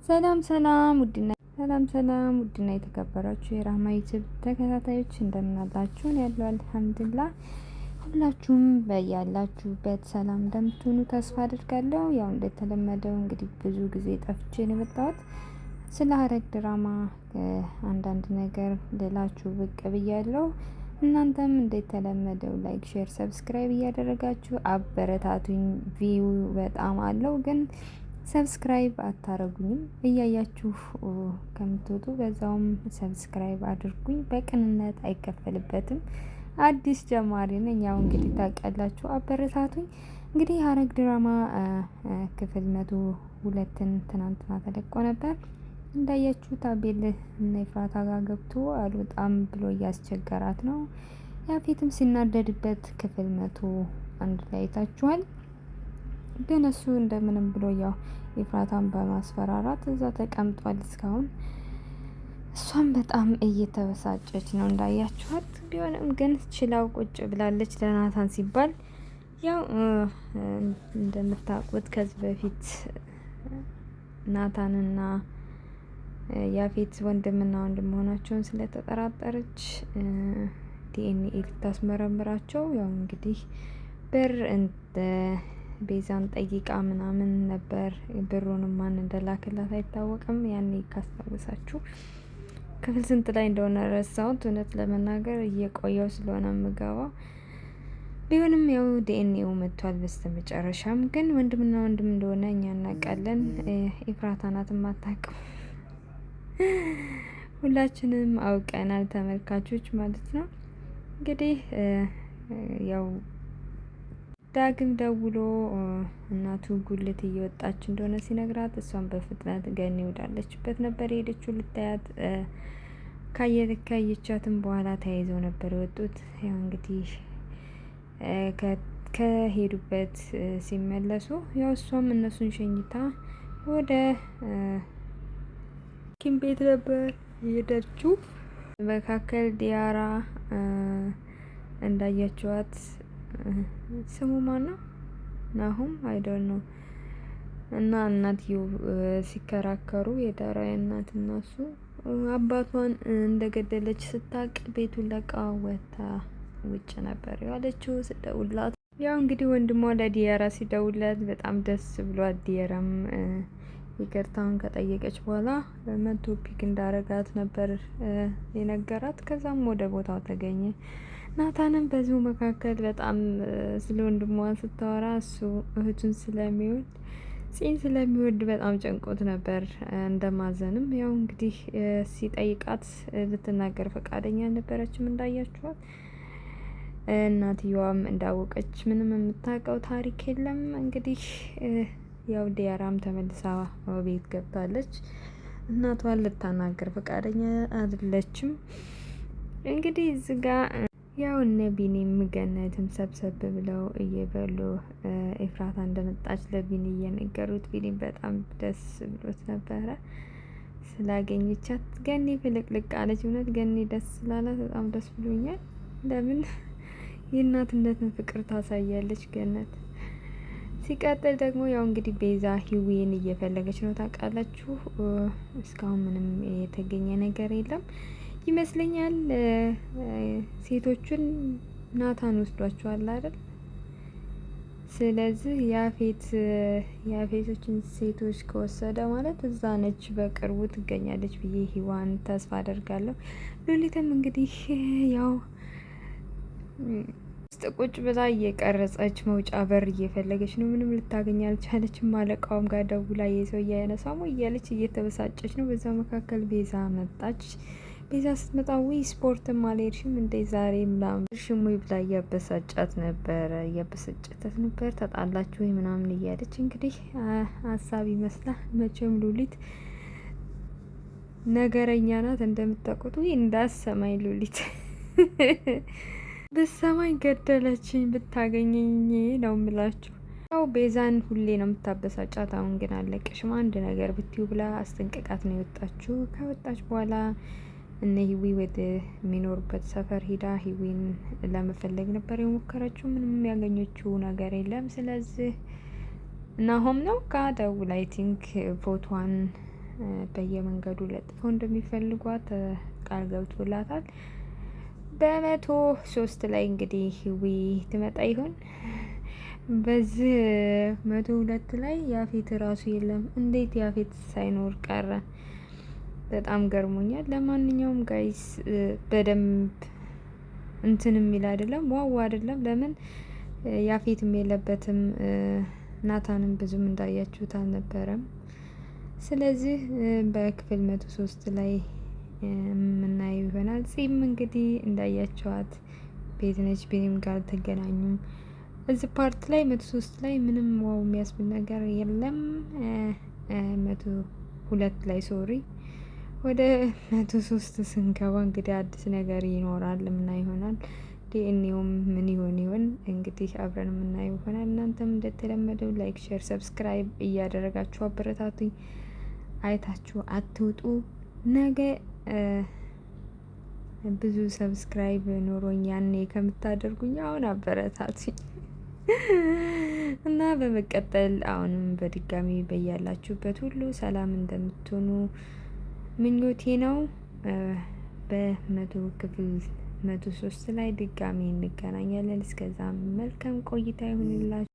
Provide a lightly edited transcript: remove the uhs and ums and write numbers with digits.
ሰላም ውድና የተከበራችሁ የራህማ ዩቲዩብ ተከታታዮች እንደምን አላችሁ? ያለው አልሐምዱሊላህ። ሁላችሁም በያላችሁበት ሰላም እንደምትሆኑ ተስፋ አድርጋለሁ። ያው እንደተለመደው እንግዲህ ብዙ ጊዜ ጠፍቼ ነው የመጣሁት። ስለ ሐረግ ድራማ አንዳንድ ነገር ልላችሁ ብቅ ብያለሁ። እናንተም እንደተለመደው ላይክ፣ ሼር፣ ሰብስክራይብ እያደረጋችሁ አበረታቱኝ። ቪው በጣም አለው ግን ሰብስክራይብ አታረጉኝም። እያያችሁ ከምትወጡ በዛውም ሰብስክራይብ አድርጉኝ። በቅንነት አይከፈልበትም። አዲስ ጀማሪ ነኝ። ያው እንግዲህ ታውቃላችሁ፣ አበረታቱኝ። እንግዲህ ሐረግ ድራማ ክፍል 102ን ትናንትና ተለቆ ነበር። እንዳያችሁት አቤል እና ኤፍራታ ጋር ገብቶ አልወጣም ብሎ እያስቸገራት ነው። ያፌትም ሲናደድበት ክፍል 101 ላይ አይታችኋል። ግን እሱ እንደምንም ብሎ ያው ኤፍራታን በማስፈራራት እዛ ተቀምጧል እስካሁን። እሷም በጣም እየተበሳጨች ነው እንዳያችኋት። ቢሆንም ግን ችላው ቁጭ ብላለች ለናታን ሲባል። ያው እንደምታውቁት ከዚህ በፊት ናታንና ያፌት ወንድምና ወንድም መሆናቸውን ስለተጠራጠረች ዲኤንኤ ልታስመረምራቸው ያው እንግዲህ ብር እንደ ቤዛን ጠይቃ ምናምን ነበር። ብሩንም ማን እንደላከላት አይታወቅም። ያኔ ካስታወሳችሁ ክፍል ስንት ላይ እንደሆነ ረሳሁት። እውነት ለመናገር እየቆየው ስለሆነ የምገባው ቢሆንም ያው ዲኤንኤው መጥቷል በስተመጨረሻም። ግን ወንድምና ወንድም እንደሆነ እኛ እናውቃለን። ኤፍራታ ናት የማታውቀው። ሁላችንም አውቀናል፣ ተመልካቾች ማለት ነው። እንግዲህ ያው ዳግም ደውሎ እናቱ ጉልት እየወጣች እንደሆነ ሲነግራት እሷን በፍጥነት ገኒ ወዳለችበት ነበር የሄደችው ልታያት። ካየቻትም በኋላ ተያይዘው ነበር የወጡት። ያው እንግዲህ ከሄዱበት ሲመለሱ ያው እሷም እነሱን ሸኝታ ወደ ኪም ቤት ነበር የሄደችው። መካከል ዲያራ እንዳያችኋት ስሙ ማነው? ናሁም አይዶን ነው። እና እናትየው ሲከራከሩ የዳራ እናት እና እሱ አባቷን እንደገደለች ስታቅ ቤቱን ለቃ ወታ ውጭ ነበር ያለችው። ስደውላት ያው እንግዲህ ወንድሟ ለዲያራ ሲደውላት በጣም ደስ ብሏት ዲያራም ይቅርታውን ከጠየቀች በኋላ መቶ ፒክ እንዳረጋት ነበር የነገራት። ከዛም ወደ ቦታው ተገኘ። ናታንም በዚሁ መካከል በጣም ስለ ወንድሟ ስታወራ እሱ እህቱን ስለሚወድ ጺን ስለሚወድ በጣም ጨንቆት ነበር። እንደማዘንም ያው እንግዲህ ሲጠይቃት ልትናገር ፈቃደኛ አልነበረችም እንዳያችኋት። እናትየዋም እንዳወቀች ምንም የምታውቀው ታሪክ የለም። እንግዲህ ያው ዲያራም ተመልሳ ቤት ገብታለች። እናቷን ልታናገር ፈቃደኛ አይደለችም። እንግዲህ እዚህ ጋ ያው እነ ቢኒም ገነትም ሰብሰብ ብለው እየበሉ ኤፍራታ እንደመጣች ለቢኒ እየነገሩት፣ ቢኒ በጣም ደስ ብሎት ነበረ ስላገኘቻት። ገኒ ፍልቅልቅ አለች። እውነት ገኒ ደስ ስላላት በጣም ደስ ብሎኛል። ለምን የእናትነትን ፍቅር ታሳያለች ገነት። ሲቀጥል ደግሞ ያው እንግዲህ ቤዛ ሂዊን እየፈለገች ነው ታውቃላችሁ። እስካሁን ምንም የተገኘ ነገር የለም ይመስለኛል። ሴቶቹን ናታን ወስዷቸዋል አይደል? ስለዚህ ያፌቶችን ሴቶች ከወሰደ ማለት እዛ ነች፣ በቅርቡ ትገኛለች ብዬ ሂዋን ተስፋ አደርጋለሁ። ሉሊትም እንግዲህ ያው ውስጥ ቁጭ ብላ እየቀረጸች መውጫ በር እየፈለገች ነው። ምንም ልታገኝ አልቻለችም። አለቃውም ጋር ደውላ የሰው እያነሳሙ እያለች እየተበሳጨች ነው። በዛ መካከል ቤዛ መጣች። ቤዛ ስትመጣ ውይ ስፖርትም አልሄድሽም እንደ ዛሬ ምናምን ሽሙይ ብላ እያበሳጫት ነበር። ተጣላችሁ ወይ ምናምን እያለች እንግዲህ ሀሳብ ይመስላል። መቼም ሉሊት ነገረኛ ናት እንደምታውቁት። ውይ እንዳሰማኝ ሉሊት ብሰማኝ ገደለችኝ ብታገኘኝ ነው የምላችሁ። ያው ቤዛን ሁሌ ነው የምታበሳጫት። አሁን ግን አለቅሽም አንድ ነገር ብትዩ ብላ አስጠንቅቃት ነው የወጣችሁ። ከወጣች በኋላ እነ ሂዊ ወደ የሚኖሩበት ሰፈር ሂዳ ሂዊን ለመፈለግ ነበር የሞከረችው። ምንም ያገኘችው ነገር የለም። ስለዚህ ናሆም ነው ከደውል አይ ቲንክ ፎቶዋን በየመንገዱ ለጥፈው እንደሚፈልጓት ቃል ገብቶላታል። በ103 ላይ እንግዲህ ህዊ ትመጣ ይሆን? በዚህ 102 ላይ ያፌት ራሱ የለም። እንዴት ያፌት ሳይኖር ቀረ? በጣም ገርሞኛል። ለማንኛውም ጋይስ በደንብ እንትን የሚል አይደለም፣ ዋው አይደለም። ለምን ያፌትም የለበትም፣ ናታንም ብዙም እንዳያችሁት አልነበረም። ስለዚህ በክፍል 103 ላይ የምናየው ይሆናል። ጺም እንግዲህ እንዳያቸዋት ቤት ነች፣ ቤኒም ጋር አልተገናኙም። እዚህ ፓርት ላይ 103 ላይ ምንም ዋው የሚያስብል ነገር የለም። 102 ላይ ሶሪ፣ ወደ 103 ስንገባ እንግዲህ አዲስ ነገር ይኖራል፣ ምና ይሆናል። ዲኤንኤውም ምን ይሆን እንግዲህ አብረን የምናየው ይሆናል። እናንተም እንደተለመደው ላይክ፣ ሼር፣ ሰብስክራይብ እያደረጋችሁ አበረታቱኝ። አይታችሁ አትውጡ። ነገ ብዙ ሰብስክራይብ ኖሮኝ ያኔ ከምታደርጉኝ አሁን አበረታቱኝ እና በመቀጠል አሁንም በድጋሚ በያላችሁበት ሁሉ ሰላም እንደምትሆኑ ምኞቴ ነው። ክፍል 103 ላይ ድጋሚ እንገናኛለን። እስከዛ መልካም ቆይታ ይሁንላችሁ።